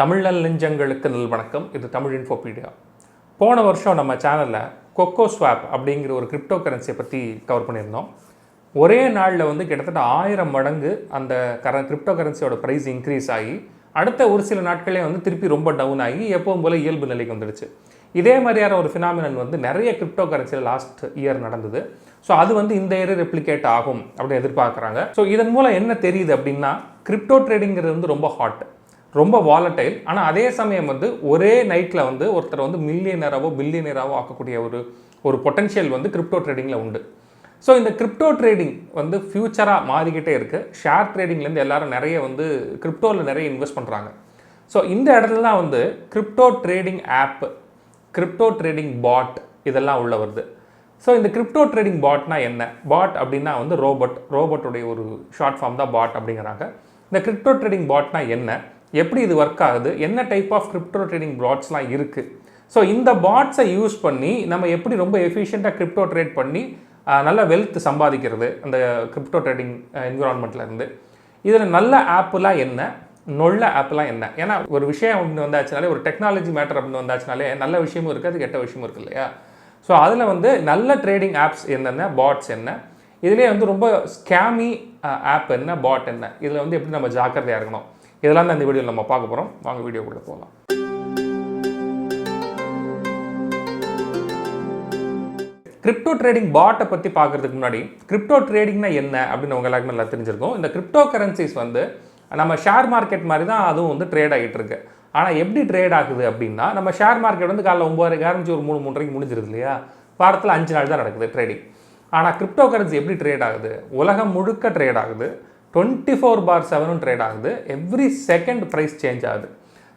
தமிழ் நெஞ்சங்களுக்கு வணக்கம். இது தமிழ் இன்ஃபோபீடியா. போன வருஷம் நம்ம சேனலில் கொக்கோ ஸ்வாப் அப்படிங்கிற ஒரு கிரிப்டோ கரன்சியை பற்றி கவர் பண்ணியிருந்தோம். ஒரே நாளில் வந்து கிட்டத்தட்ட 1000 மடங்கு அந்த கிரிப்டோ கரன்சியோட ப்ரைஸ் இன்க்ரீஸ் ஆகி அடுத்த ஒரு சில நாட்களே வந்து திருப்பி ரொம்ப டவுன் ஆகி எப்பவும் போல் இயல்பு நிலைக்கு வந்துடுச்சு. இதே மாதிரியான ஒரு ஃபினாமினன் வந்து நிறைய கிரிப்டோ கரன்சியில் லாஸ்ட் இயர் நடந்தது. ஸோ அது வந்து இந்த இயர் ரெப்ளிகேட் ஆகும் அப்படின்னு எதிர்பார்க்குறாங்க. ஸோ இதன் மூலம் என்ன தெரியுது அப்படின்னா, கிரிப்டோ ட்ரேடிங்கிறது வந்து ரொம்ப ஹாட், ரொம்ப வாலட்டைல். ஆனால் அதே சமயம் வந்து ஒரே நைட்டில் வந்து ஒருத்தர் வந்து மில்லியனராகவோ பில்லியனராகவோ ஆக்கக்கூடிய ஒரு பொட்டன்ஷியல் வந்து கிரிப்டோ ட்ரேடிங்கில் உண்டு. ஸோ இந்த கிரிப்டோ ட்ரேடிங் வந்து ஃப்யூச்சராக மாறிக்கிட்டே இருக்குது. ஷேர் ட்ரேடிங்லேருந்து எல்லாரும் நிறைய வந்து கிரிப்டோவில் நிறைய இன்வெஸ்ட் பண்ணுறாங்க. ஸோ இந்த இடத்துல தான் வந்து crypto trading app, crypto trading bot இதெல்லாம் உள்ள வருது. ஸோ இந்த கிரிப்டோ ட்ரேடிங் பாட்னா என்ன? பாட் அப்படின்னா வந்து ரோபோட்டுடைய ஒரு ஷார்ட் ஃபார்ம் தான் பாட் அப்படிங்கிறாங்க. இந்த கிரிப்டோ ட்ரேடிங் பாட்னா என்ன, எப்படி இது ஒர்க் ஆகுது, என்ன டைப் ஆஃப் கிரிப்டோ ட்ரேடிங் பாட்ஸ்லாம் இருக்குது, ஸோ இந்த பாட்ஸை யூஸ் பண்ணி நம்ம எப்படி ரொம்ப எஃபிஷியண்ட்டாக கிரிப்டோ ட்ரேட் பண்ணி நல்ல வெல்த் சம்பாதிக்கிறது அந்த கிரிப்டோ ட்ரேடிங் என்விரான்மெண்ட்லேருந்து. இதில் நல்ல ஆப்புலாம் என்ன, நொல்ல ஆப்லாம் என்ன? ஏன்னா ஒரு விஷயம் அப்படின்னு வந்தாச்சுனாலே, ஒரு டெக்னாலஜி மேட்டர் அப்படின்னு வந்தாச்சுனாலே நல்ல விஷயமும் இருக்குது, கெட்ட விஷயமும் இருக்குது இல்லையா? ஸோ அதில் வந்து நல்ல ட்ரேடிங் ஆப்ஸ் என்னென்ன, பாட்ஸ் என்ன, இதிலே வந்து ரொம்ப ஸ்கேமி ஆப் என்ன, பாட் என்ன, இதில் வந்து எப்படி நம்ம ஜாக்கிரதையாக இருக்கணும், இதெல்லாம் தான் இந்த வீடியோவில் நம்ம பார்க்க போகிறோம். வாங்க வீடியோக்குள்ளே போகலாம். கிரிப்டோ ட்ரேடிங் பாட்டை பற்றி பார்க்குறதுக்கு முன்னாடி, கிரிப்டோ ட்ரேடிங்னா என்ன அப்படின்னு உங்க எல்லாருக்குமே நல்லா தெரிஞ்சிருக்கும். இந்த கிரிப்டோ கரன்சிஸ் வந்து நம்ம ஷேர் மார்க்கெட் மாதிரி தான் அதுவும் வந்து ட்ரேட் ஆகிட்டு இருக்கு. ஆனால் எப்படி ட்ரேட் ஆகுது அப்படின்னா, நம்ம ஷேர் மார்க்கெட் வந்து காலைல 9:30 ஆரம்பிச்சு ஒரு 3-3:30 முடிஞ்சிருது இல்லையா? வாரத்தில் 5 நாள் தான் நடக்குது ட்ரேடிங். ஆனால் கிரிப்டோ கரன்சி எப்படி ட்ரேட் ஆகுது? உலகம் முழுக்க ட்ரேட் ஆகுது, 24/7 ட்ரேட் ஆகுது, எவ்ரி செகண்ட் ப்ரைஸ் சேஞ்ச் ஆகுது.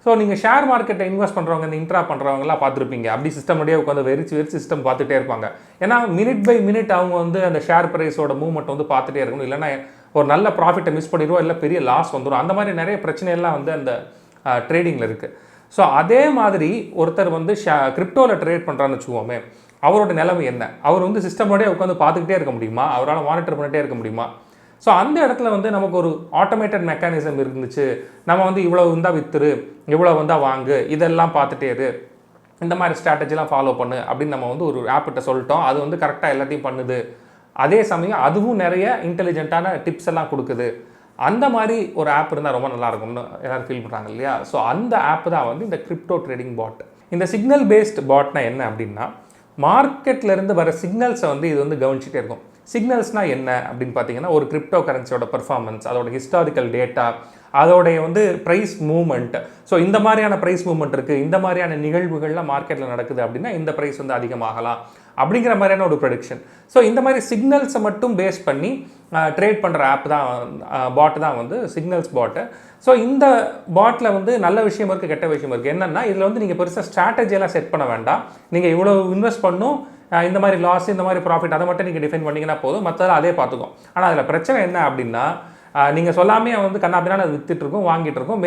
ஸோ நீங்கள் ஷேர் மார்க்கெட்டை இன்வெஸ்ட் பண்ணுறவங்க, இந்த இன்ட்ரா பண்ணுறவங்கலாம் பார்த்துருப்பீங்க. அப்படி சிஸ்டமோடய உட்காந்து வெறிச்சு சிஸ்டம் பார்த்துட்டே இருப்பாங்க. ஏன்னா மினிட் பை மினிட் அவங்க வந்து அந்த ஷேர் ப்ரைஸோட மூவ்மெண்ட் வந்து பார்த்துட்டே இருக்கணும். இல்லைன்னா ஒரு நல்ல ப்ராஃபிட்டை மிஸ் பண்ணிடுவோம், இல்லை பெரிய லாஸ் வந்துடும். அந்த மாதிரி நிறைய பிரச்சனையெல்லாம் வந்து அந்த ட்ரேடிங்கில் இருக்குது. ஸோ அதே மாதிரி ஒருத்தர் வந்து கிரிப்டோவில் ட்ரேட் பண்ணுறான்னு வச்சுக்கோமே, அவரோட நிலைமை என்ன? அவர் வந்து சிஸ்டமோடய உட்காந்து பார்த்துக்கிட்டே இருக்க முடியுமா? அவரால் மானிட்டர் பண்ணிகிட்டே இருக்க முடியுமா? ஸோ அந்த இடத்துல வந்து நமக்கு ஒரு ஆட்டோமேட்டட் மெக்கானிசம் இருந்துச்சு. நம்ம வந்து இவ்வளோ வந்தால் வித்துரு, இவ்வளோ வந்தால் வாங்கு, இதெல்லாம் பார்த்துட்டே இரு, இந்த மாதிரி ஸ்ட்ராட்டஜிலாம் ஃபாலோ பண்ணு அப்படின்னு நம்ம வந்து ஒரு ஆப்பிட்ட சொல்லிட்டோம். அது வந்து கரெக்டாக எல்லாத்தையும் பண்ணுது. அதே சமயம் அதுவும் நிறைய இன்டெலிஜென்ட்டான டிப்ஸ் எல்லாம் கொடுக்குது. அந்த மாதிரி ஒரு ஆப் இருந்தால் ரொம்ப நல்லாயிருக்கும்னு எல்லோரும் ஃபீல் பண்ணுறாங்க இல்லையா? ஸோ அந்த ஆப் தான் வந்து இந்த கிரிப்டோ ட்ரேடிங் பாட். இந்த சிக்னல் பேஸ்ட் பாட்னா என்ன அப்படின்னா, மார்க்கெட்லேருந்து வர சிக்னல்ஸை வந்து இது வந்து கவனிச்சுட்டே இருக்கும். சிக்னல்ஸ்னால் என்ன அப்படின்னு பார்த்தீங்கன்னா, ஒரு கிரிப்டோ கரன்சியோட பர்ஃபார்மன்ஸ், அதோட ஹிஸ்டாரிக்கல் டேட்டா, அதோடைய வந்து ப்ரைஸ் மூவ்மெண்ட். ஸோ இந்த மாதிரியான ப்ரைஸ் மூவ்மெண்ட் இருக்குது, இந்த மாதிரியான நிகழ்வுகள்லாம் மார்க்கெட்டில் நடக்குது அப்படின்னா இந்த ப்ரைஸ் வந்து அதிகமாகலாம் அப்படிங்கிற மாதிரியான ஒரு ப்ரெடிக்ஷன். ஸோ இந்த மாதிரி சிக்னல்ஸை மட்டும் பேஸ் பண்ணி ட்ரேட் பண்ணுற ஆப் தான், பாட் தான் வந்து சிக்னல்ஸ் பாட்டு. ஸோ இந்த பாட்டில் வந்து நல்ல விஷயம் இருக்குது, கெட்ட விஷயம் இருக்குது. என்னென்னா, இதில் வந்து நீங்கள் பெருசாக ஸ்ட்ராட்டஜியெல்லாம் செட் பண்ண வேண்டாம். நீங்கள் இவ்வளோ இன்வெஸ்ட் பண்ணும், இந்த மாதிரி லாஸ், இந்த மாதிரி ப்ராஃபிட், அதை மட்டும் நீங்கள் டிஃபைன் பண்ணிங்கன்னா போதும், மற்றதெல்லாம் அதே பார்த்துக்கும். ஆனால் அதில் பிரச்சனை என்ன அப்படின்னா, நீங்கள் சொல்லாமே வந்து கண்ணாப்பினால அது வித்துட்டு இருக்கும், வாங்கிட்டு இருக்கும்.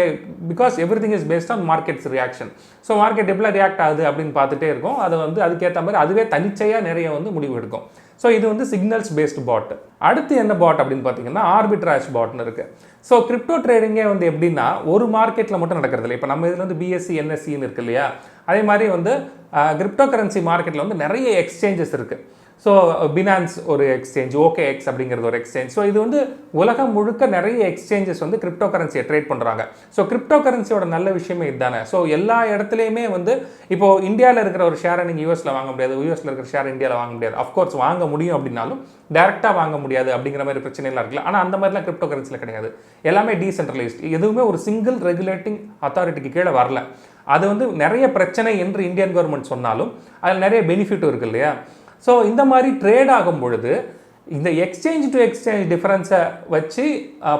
Because every thing is based on markets reaction. So market எப்படி ரியாக்ட் ஆகுது அப்படின்னு பார்த்துட்டே இருக்கும். அது வந்து அதுக்கேற்ற மாதிரி அதுவே தனிச்சையாக நிறைய வந்து முடிவு எடுக்கும். ஸோ இது வந்து சிக்னல்ஸ் பேஸ்டு பாட். அடுத்து என்ன பாட் அப்படின்னு பார்த்தீங்கன்னா, ஆர்பிட்ராஜ் பாட்னு இருக்குது. ஸோ கிரிப்டோ ட்ரேடிங்கே வந்து எப்படின்னா, ஒரு மார்க்கெட்டில் மட்டும் நடக்கிறது இல்லை. இப்போ நம்ம இதில் வந்து பிஎஸ்சி என்எஸ்சின்னு இருக்கு இல்லையா? அதே மாதிரி வந்து கிரிப்டோ கரன்சி மார்க்கெட்டில் வந்து நிறைய எக்ஸ்சேஞ்சஸ் இருக்குது. ஸோ பினான்ஸ் ஒரு எக்ஸ்சேஞ்ச், OKX அப்படிங்கிறது ஒரு எக்ஸ்சேஞ்ச். ஸோ இது வந்து உலகம் முழுக்க நிறைய எக்ஸ்சேஞ்சஸ் வந்து கிரிப்டோ கரன்சியை ட்ரேட் பண்ணுறாங்க. ஸோ கிரிப்டோ கரன்சியோட நல்ல விஷயமே இதுதானே. ஸோ எல்லா இடத்துலையுமே வந்து இப்போது இந்தியாவில் இருக்கிற ஒரு ஷேரை நீங்கள் யூஎஸில் வாங்க முடியாது, யூஎஸில் இருக்கிற ஷேர் இந்தியாவில் வாங்க முடியாது. அஃப்கோர்ஸ் வாங்க முடியும் அப்படின்னாலும் டேரெக்டாக வாங்க முடியாது அப்படிங்கிற மாதிரி பிரச்சனைலாம் இருக்குல்ல. ஆனால் அந்த மாதிரிலாம் கிரிப்டோ கரன்சியில் கிடையாது. எல்லாமே டீசென்ட்ரலைஸ்ட். எதுவுமே ஒரு சிங்கிள் ரெகுலேட்டிங் அத்தாரிட்டிக்கு கீழே வரல. அது வந்து நிறைய பிரச்சனை என்று இந்தியன் கவர்மெண்ட் சொன்னாலும் அதில் நிறைய பெனிஃபிட்டும் இருக்குது இல்லையா? ஸோ இந்த மாதிரி ட்ரேட் ஆகும் பொழுது இந்த எக்ஸ்சேஞ்ச் டு எக்ஸ்சேஞ்ச் டிஃபரன்ஸை வச்சு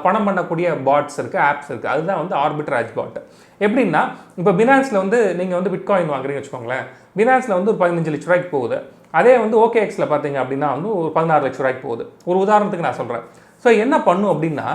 பணம் பண்ணக்கூடிய பாட்ஸ் இருக்குது, ஆப்ஸ் இருக்குது. அதுதான் வந்து ஆர்பிட்ராஜ் பாட். எப்படின்னா, இப்போ பினான்ஸில் வந்து நீங்கள் வந்து பிட்காயின் வாங்குறீங்கன்னு வச்சுக்கோங்களேன். பினான்ஸில் வந்து ஒரு 15 லட்ச ரூபாய்க்கு போகுது. அதே வந்து OKXல பார்த்தீங்க அப்படின்னா வந்து ஒரு 16 லட்ச ரூபாய்க்கு போகுது. ஒரு உதாரணத்துக்கு நான் சொல்கிறேன். ஸோ என்ன பண்ணும் அப்படின்னா,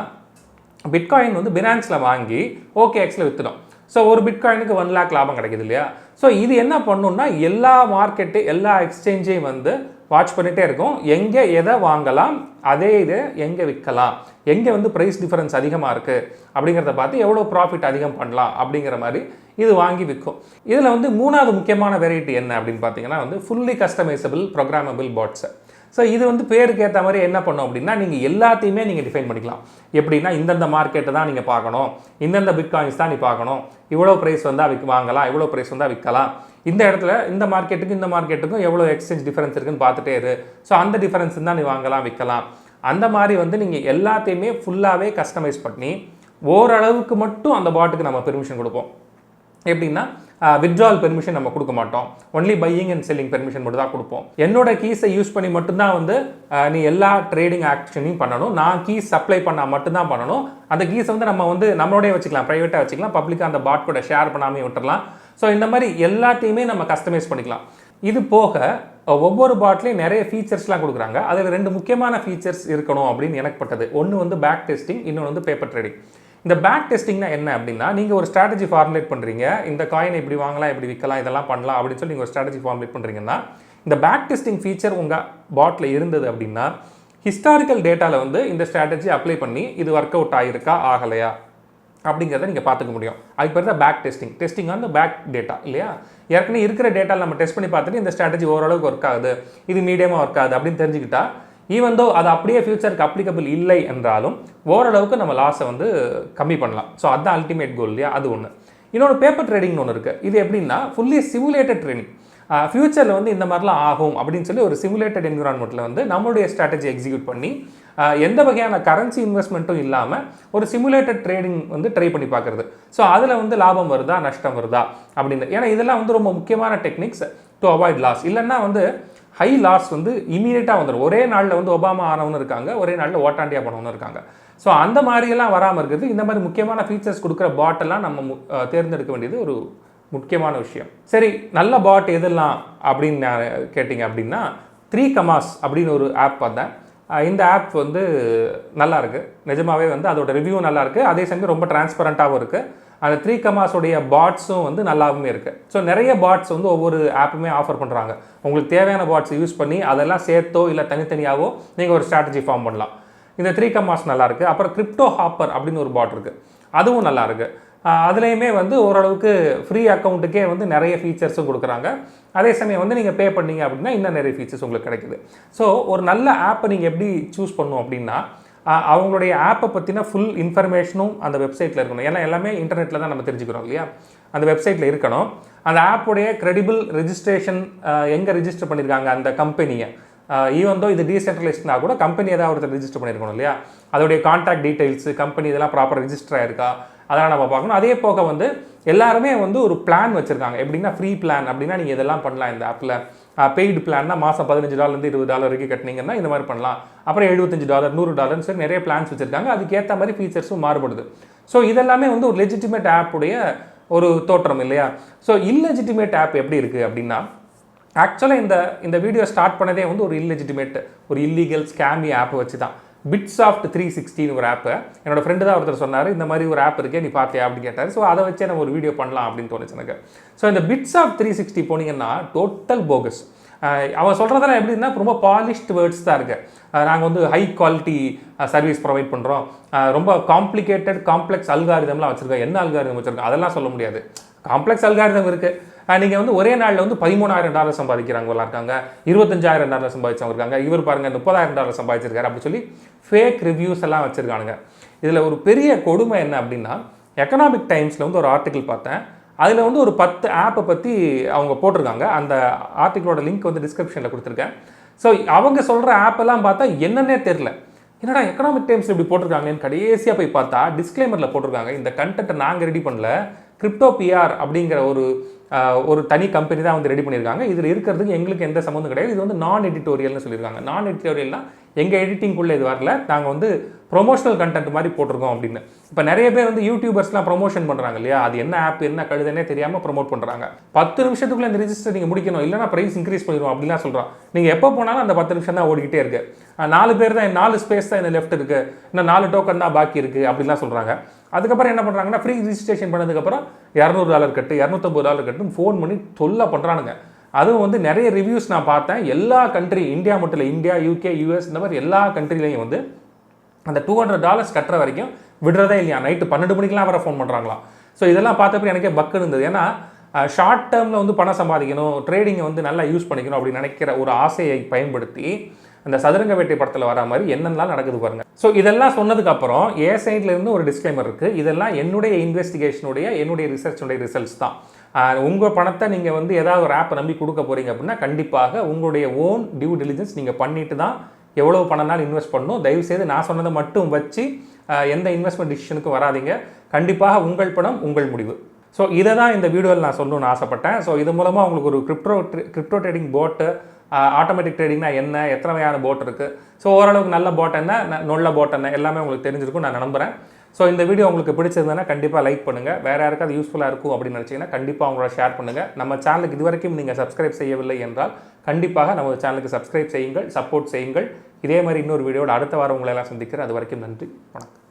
பிட்காயின் வந்து பினான்ஸில் வாங்கி OKXல விற்றுடும். ஸோ ஒரு பிட்காயினுக்கு 1 lakh லாபம் கிடைக்குது இல்லையா? ஸோ இது என்ன பண்ணுன்னா, எல்லா மார்க்கெட்டு, எல்லா எக்ஸ்சேஞ்சையும் வந்து வாட்ச் பண்ணிகிட்டே இருக்கும். எங்கே எதை வாங்கலாம், அதே இது எங்கே விற்கலாம், எங்கே வந்து ப்ரைஸ் டிஃபரன்ஸ் அதிகமாக இருக்குது அப்படிங்கிறத பார்த்து எவ்வளோ ப்ராஃபிட் அதிகம் பண்ணலாம் அப்படிங்கிற மாதிரி இது வாங்கி விற்கும். இதில் வந்து மூணாவது முக்கியமான வெரைட்டி என்ன அப்படின்னு பார்த்தீங்கன்னா வந்து fully customisable programmable parts. So இது வந்து பேருக்கு ஏற்ற மாதிரி என்ன பண்ணும் அப்படின்னா, நீங்கள் எல்லாத்தையுமே நீங்கள் டிஃபைன் பண்ணிக்கலாம். எப்படின்னா இந்தந்த மார்க்கெட்டை தான் நீங்கள் பார்க்கணும், இந்தந்த பிட்காயின்ஸ் தான் நீ பார்க்கணும், இவ்வளோ ப்ரைஸ் வந்தால் வாங்கலாம், இவ்வளோ ப்ரைஸ் வந்தால் விற்கலாம், இந்த இடத்துல இந்த மார்க்கெட்டுக்கும் எவ்வளோ எக்ஸ்சேஞ்ச் டிஃபரன்ஸ் இருக்குன்னு பார்த்துட்டே இரு, ஸோ அந்த டிஃபரன்ஸ் தான் நீ வாங்கலாம் விற்கலாம். அந்த மாதிரி வந்து நீங்கள் எல்லாத்தையுமே ஃபுல்லாகவே கஸ்டமைஸ் பண்ணி ஓரளவுக்கு மட்டும் அந்த பாட்டுக்கு நம்ம பெர்மிஷன் கொடுப்போம். எப்படின்னா வித்ட்ரால் பெர்மிஷன் நம்ம கொடுக்க மாட்டோம், only buying and selling permission மட்டும் தான் கொடுப்போம். என்னோட கீஸை யூஸ் பண்ணி மட்டும்தான் வந்து நீ எல்லா ட்ரேடிங் ஆக்ஷனையும் பண்ணணும், நான் கீஸ் சப்ளை பண்ணால் மட்டும்தான் பண்ணணும். அந்த கீஸை வந்து நம்ம வந்து நம்மளோடய வச்சுக்கலாம், ப்ரைவேட்டாக வச்சுக்கலாம், பப்ளிக்காக அந்த பாட் கூட ஷேர் பண்ணாமல் விட்டுறலாம். ஸோ இந்த மாதிரி எல்லாத்தையுமே நம்ம கஸ்டமைஸ் பண்ணிக்கலாம். இது போக ஒவ்வொரு பாட்லேயும் நிறைய ஃபீச்சர்ஸ்லாம் கொடுக்குறாங்க. அதில் 2 முக்கியமான ஃபீச்சர்ஸ் இருக்கணும் அப்படின்னு எனக்கு பட்டது. ஒன்று வந்து பேக் டெஸ்டிங், இன்னொன்று வந்து பேப்பர் ட்ரேடிங். இந்த பேக் டெஸ்டிங்னா என்ன அப்படின்னா, நீங்கள் ஒரு ஸ்ட்ராட்டஜி ஃபார்முலேட் பண்ணுறீங்க, இந்த காயினை இப்படி வாங்கலாம், இப்படி விற்கலாம், இதெல்லாம் பண்ணலாம் அப்படின்னு சொல்லி நீங்கள் ஒரு ஸ்ட்ராட்டஜி ஃபார்முலேட் பண்ணுறீங்கன்னா, இந்த பேக் டெஸ்டிங் ஃபீச்சர் உங்கள் பாட்டில் இருந்தது அப்படின்னா, ஹிஸ்டாரிக்கல் டேட்டாவில் வந்து இந்த ஸ்ட்ராட்டஜி அப்ளை பண்ணி இது ஒர்க் அவுட் ஆகிருக்கா ஆகலையா அப்படிங்கிறத நீங்கள் பார்த்துக்க முடியும். அதுக்கு பேர் தான் பேக் டெஸ்டிங். டெஸ்டிங் வந்து பேக் டேட்டா இல்லையா, ஏற்கனவே இருக்கிற டேட்டாவில் நம்ம டெஸ்ட் பண்ணி பார்த்துட்டு இந்த ஸ்ட்ராட்டஜி ஓரளவுக்கு ஒர்க் ஆகுது, இது மீடியமாக ஒர்க் ஆகுது அப்படின்னு தெரிஞ்சுக்கிட்டா, ஈவன் தோ அது அப்படியே ஃபியூச்சருக்கு அப்ளிகபிள் இல்லை என்றாலும் ஓரளவுக்கு நம்ம லாஸை வந்து கம்மி பண்ணலாம். ஸோ அதுதான் அல்டிமேட் கோல் இல்லையா, அது ஒன்று. இன்னொன்று பேப்பர் ட்ரேடிங்னு ஒன்று இருக்குது. இது எப்படின்னா ஃபுல்லி சிமுலேட்டட் ட்ரேடிங். ஃபியூச்சரில் வந்து இந்த மாதிரிலாம் ஆகும் அப்படின்னு சொல்லி ஒரு சிமுலேட்டட் என்விரான்மெண்ட்டில் வந்து நம்மளுடைய ஸ்ட்ராட்டஜி எக்ஸிக்யூட் பண்ணி எந்த வகையான கரன்சி இன்வெஸ்ட்மெண்ட்டும் இல்லாமல் ஒரு சிமுலேட்டட் ட்ரேடிங் வந்து ட்ரை பண்ணி பார்க்குறது. ஸோ அதில் வந்து லாபம் வருதா நஷ்டம் வருதா அப்படின்னு, ஏன்னா இதெல்லாம் வந்து ரொம்ப முக்கியமான டெக்னிக்ஸ் டு அவாய்ட் லாஸ். இல்லைன்னா வந்து ஹை லாஸ் வந்து இமீடியட்டாக வந்துடும். ஒரே நாளில் வந்து ஒபாமா ஆனவனு இருக்காங்க, ஒரே நாளில் ஓட்டாண்டியா போனவனு இருக்காங்க. ஸோ அந்த மாதிரியெல்லாம் வராமல் இருக்கிறது இந்த மாதிரி முக்கியமான ஃபீச்சர்ஸ் கொடுக்குற பாட்டெல்லாம் நம்ம தேர்ந்தெடுக்க வேண்டியது ஒரு முக்கியமான விஷயம். சரி, நல்ல பாட் எதெல்லாம் அப்படின்னு கேட்டிங்க அப்படின்னா 3 கமாஸ் அப்படின்னு ஒரு ஆப் பார்த்தேன். இந்த ஆப் வந்து நல்லா இருக்குது, நிஜமாகவே வந்து அதோட ரிவ்யூ நல்லா இருக்குது, அதே சமயம் ரொம்ப டிரான்ஸ்பரண்ட்டாகவும் இருக்குது. அந்த 3 கமாஸோடைய பாட்ஸும் வந்து நல்லாவுமே இருக்குது. ஸோ நிறைய பாட்ஸ் வந்து ஒவ்வொரு ஆப்புமே ஆஃபர் பண்ணுறாங்க. உங்களுக்கு தேவையான பாட்ஸ் யூஸ் பண்ணி அதெல்லாம் சேர்த்தோ இல்லை தனித்தனியாகவோ நீங்கள் ஒரு ஸ்ட்ராட்டஜி ஃபார்ம் பண்ணலாம். இந்த 3 கமாஸ் நல்லாயிருக்கு. அப்புறம் கிரிப்டோ ஹாப்பர் அப்படின்னு ஒரு பாட் இருக்குது, அதுவும் நல்லாயிருக்கு. அதுலேயுமே வந்து ஓரளவுக்கு ஃப்ரீ அக்கௌண்ட்டுக்கே வந்து நிறைய ஃபீச்சர்ஸும் கொடுக்குறாங்க. அதே சமயம் வந்து நீங்கள் பே பண்ணீங்க அப்படின்னா இன்னும் நிறைய ஃபீச்சர்ஸ் உங்களுக்கு கிடைக்குது. ஸோ ஒரு நல்ல ஆப்பை நீங்கள் எப்படி சூஸ் பண்ணணும் அப்படின்னா, அவங்களுடைய ஆப்பை பற்றின ஃபுல் இன்ஃபர்மேஷனும் அந்த வெப்சைட்டில் இருக்கணும். ஏன்னா எல்லாமே இன்டர்நெட்டில் தான் நம்ம தெரிஞ்சுக்கிறோம் இல்லையா, அந்த வெப்சைட்டில் இருக்கணும். அந்த ஆப்போடைய கிரெடிபிள் ரெஜிஸ்ட்ரேஷன், எங்கே ரெஜிஸ்டர் பண்ணியிருக்காங்க அந்த கம்பெனியை, ஈவன் தோ இது டீசென்ட்ரலைஸ்ட்னா கூட கம்பெனி ஏதாவது ஒருத்தர் ரெஜிஸ்டர் பண்ணியிருக்கணும் இல்லையா, அதோடைய கான்டாக்ட் டீட்டெயில்ஸு, கம்பெனி இதெல்லாம் ப்ராப்பர் ரெஜிஸ்டர் ஆயிருக்கா அதெல்லாம் நம்ம பார்க்கணும். அதே போக வந்து எல்லாருமே வந்து ஒரு பிளான் வச்சுருக்காங்க. எப்படின்னா ஃப்ரீ பிளான் அப்படின்னா நீங்கள் இதெல்லாம் பண்ணலாம் இந்த ஆப்பில். பெய்டு பிளான்னா மாதம் $15 $20 வரைக்கும் கட்டினீங்கன்னா இந்த மாதிரி பண்ணலாம். அப்புறம் $75 $100 சரி நிறைய பிளான்ஸ் வச்சுருக்காங்க. அதுக்கேற்ற மாதிரி ஃபீச்சர்ஸும் மாறுபடுது. ஸோ இதெல்லாமே வந்து ஒரு லெஜிட்டிமேட் ஆப்புடைய ஒரு தோற்றம் இல்லையா. ஸோ இல்லெஜிட்டிமேட் ஆப் எப்படி இருக்குது அப்படின்னா, ஆக்சுவலாக இந்த வீடியோ ஸ்டார்ட் பண்ணதே வந்து ஒரு இல்லெஜிட்டிமேட், ஒரு இல்லீகல் ஸ்கேமி ஆப் வச்சு தான். பிட்சாஃப்ட் 360 ஒரு ஆப்பு, என்னோட ஃப்ரெண்டு தான் ஒருத்தர் சொன்னார், இந்த மாதிரி ஒரு ஆப் இருக்கே நீ பார்த்தியா அப்படின்னு கேட்டார். ஸோ அதை வச்சே நம்ம ஒரு வீடியோ பண்ணலாம் அப்படின்னு தோணுச்சு எனக்கு. ஸோ இந்த பிட்சாஃப்ட் 360 போனீங்கன்னா டோட்டல் போகஸ். அவன் சொல்கிறதெல்லாம் எப்படின்னா ரொம்ப பாலிஷ்டு வேர்ட்ஸ் தான் இருக்குது. நாங்கள் வந்து ஹை குவாலிட்டி சர்வீஸ் ப்ரொவைட் பண்ணுறோம், ரொம்ப காம்ப்ளிகேட்டட் காம்ப்ளெக்ஸ் அல்காரிதம்லாம் வச்சுருக்கோம். என்ன அல்காரிதம் வச்சுருக்கோம் அதெல்லாம் சொல்ல முடியாது. காம்ப்ளெக்ஸ் அல்காரிதம் இருக்குது. நீங்கள் வந்து ஒரே நாளில் வந்து $13,000 சம்பாதிக்கிறாங்கலாம் இருக்காங்க, $25,000 சம்பாதிச்சவங்க இருக்காங்க, இவர் பாருங்கள் $30,000 சம்பாதிச்சிருக்காரு அப்படி சொல்லி ஃபேக் ரிவ்யூஸ் எல்லாம் வச்சுருக்கானுங்க. இதில் ஒரு பெரிய கொடுமை என்ன அப்படின்னா, எக்கனாமிக் டைம்ஸில் வந்து ஒரு ஆர்டிக்கிள் பார்த்தேன். அதில் வந்து ஒரு 10 ஆப்பை பற்றி அவங்க போட்டிருக்காங்க. அந்த ஆர்டிக்கிளோட லிங்க் வந்து டிஸ்கிரிப்ஷனில் கொடுத்துருக்கேன். ஸோ அவங்க சொல்கிற ஆப்பெல்லாம் பார்த்தா என்னன்னே தெரில. என்னடா எக்கனாமிக் டைம்ஸில் இப்படி போட்டிருக்காங்கன்னு கடைசியாக போய் பார்த்தா டிஸ்க்ளைமரில் போட்டிருக்காங்க, இந்த கண்டென்ட்டை நாங்கள் ரெடி பண்ணல, கிரிப்டோ பிஆர் அப்படிங்கிற ஒரு தனி கம்பெனி தான் வந்து ரெடி பண்ணியிருக்காங்க. இதில் இருக்கிறதுக்கு எங்களுக்கு எந்த சம்மந்தம் கிடையாது, இது வந்து நான் எடிட்டோரியல்னு சொல்லியிருக்காங்க. நான் எடிட்டோரியல்னால் எங்கள் எடிட்டிங்குள்ளே இது வரல, நாங்கள் வந்து ப்ரொமோஷனல் கண்டென்ட் மாதிரி போட்டிருக்கோம் அப்படின்னு. இப்போ நிறைய பேர் வந்து யூடியூபர்ஸ்லாம் ப்ரொமோஷன் பண்ணுறாங்க இல்லையா, அது என்ன ஆப் என்ன கழுதுன்னே தெரியாமல் ப்ரொமோட் பண்ணுறாங்க. 10 நிமிஷத்துக்குள்ளே இந்த ரிஜிஸ்டர் நீங்கள் முடிக்கணும், இல்லைனா ப்ரைஸ் இன்க்ரீஸ் பண்ணிடுவோம் அப்படிலாம் சொல்கிறோம். நீங்கள் எப்போ போனாலும் அந்த 10 நிமிஷம் தான் ஓடிக்கிட்டே இருக்குது. 4 பேர் தான், 4 ஸ்பேஸ் தான் இந்த லெஃப்ட் இருக்குது, இன்னும் 4 டோக்கன் தான் பாக்கி இருக்குது அப்படிலாம் சொல்கிறாங்க. அதுக்கப்புறம் என்ன பண்ணுறாங்கன்னா, ஃப்ரீ ரிஜிஸ்ட்ரேஷன் பண்ணதுக்கப்புறம் $200 கட்டு $250 கட்டுன்னு ஃபோன் பண்ணி தொல்லை பண்ணுறானுங்க. அதுவும் வந்து நிறைய ரிவ்யூஸ் நான் பார்த்தேன். எல்லா கண்ட்ரி, இந்தியா மட்டும் இல்லை, இந்தியா, யூகே, யூஎஸ் இந்த மாதிரி எல்லா கண்ட்ரிலையும் வந்து அந்த $200 கட்டுற வரைக்கும் விடுறதே இல்லையா. நைட்டு 12 மணிக்கெலாம் வர ஃபோன் பண்ணுறாங்களாம். ஸோ இதெல்லாம் பார்த்தப்ப எனக்கே பக்குன்னு இருந்தது. ஏன்னா ஷார்ட் டேர்மில் வந்து பணம் சம்பாதிக்கணும், ட்ரேடிங்கை வந்து நல்லா யூஸ் பண்ணிக்கணும் அப்படின்னு நினைக்கிற ஒரு ஆசையை பயன்படுத்தி அந்த சதுரங்க வேட்டை படத்தில் வர மாதிரி என்னென்னலாம் நடக்குது பாருங்கள். ஸோ இதெல்லாம் சொன்னதுக்கப்புறம் சைட்லேருந்து ஒரு டிஸ்க்ளைமர் இருக்குது. இதெல்லாம் என்னுடைய இன்வெஸ்டிகேஷனுடைய, என்னுடைய ரிசர்ச்சுடைய ரிசல்ட்ஸ் தான். உங்கள் பணத்தை நீங்கள் வந்து ஏதாவது ஒரு ஆப்பை நம்பி கொடுக்க போகிறீங்க அப்படின்னா கண்டிப்பாக உங்களுடைய ஓன் டியூ டிலிஜென்ஸ் நீங்கள் பண்ணிட்டு தான் எவ்வளோ பணம்னாலும் இன்வெஸ்ட் பண்ணணும். தயவுசெய்து நான் சொன்னதை மட்டும் வச்சு எந்த இன்வெஸ்ட்மெண்ட் டிசிஷனுக்கும் வராதிங்க. கண்டிப்பாக உங்கள் பணம் உங்கள் முடிவு. ஸோ இதை தான் இந்த வீடியோவில் நான் சொல்லணும்னு ஆசைப்பட்டேன். ஸோ இது மூலமாக உங்களுக்கு ஒரு கிரிப்டோ ட்ரேடிங் போட்டு, ஆட்டோமேட்டிக் ட்ரேடிங்னா என்ன, எத்தனை வகையான போட் இருக்குது, ஸோ ஓரளவுக்கு நல்ல போட் என்ன, நல்ல போட் என்ன, எல்லாமே உங்களுக்கு தெரிஞ்சிருக்கும் நான் நம்புகிறேன். ஸோ இந்த வீடியோ உங்களுக்கு பிடிச்சிருந்ததுன்னா கண்டிப்பாக லைக் பண்ணுங்கள். வேறு யாருக்காவது யூஸ்ஃபுல்லாக இருக்கும் அப்படின்னு நினச்சிங்கன்னா கண்டிப்பாக அவங்களோட ஷேர் பண்ணுங்கள். நம்ம சேனலுக்கு இதுவரைக்கும் நீங்கள் சப்ஸ்கிரைப் செய்யவில்லை என்றால் கண்டிப்பாக நம்ம சேனலுக்கு சப்ஸ்கிரைப் செய்யுங்கள், சப்போர்ட் செய்யுங்கள். இதே மாதிரி இன்னொரு வீடியோட அடுத்த வாரம் உங்களை எல்லாம் சந்திக்கிறேன். அது வரைக்கும் நன்றி, வணக்கம்.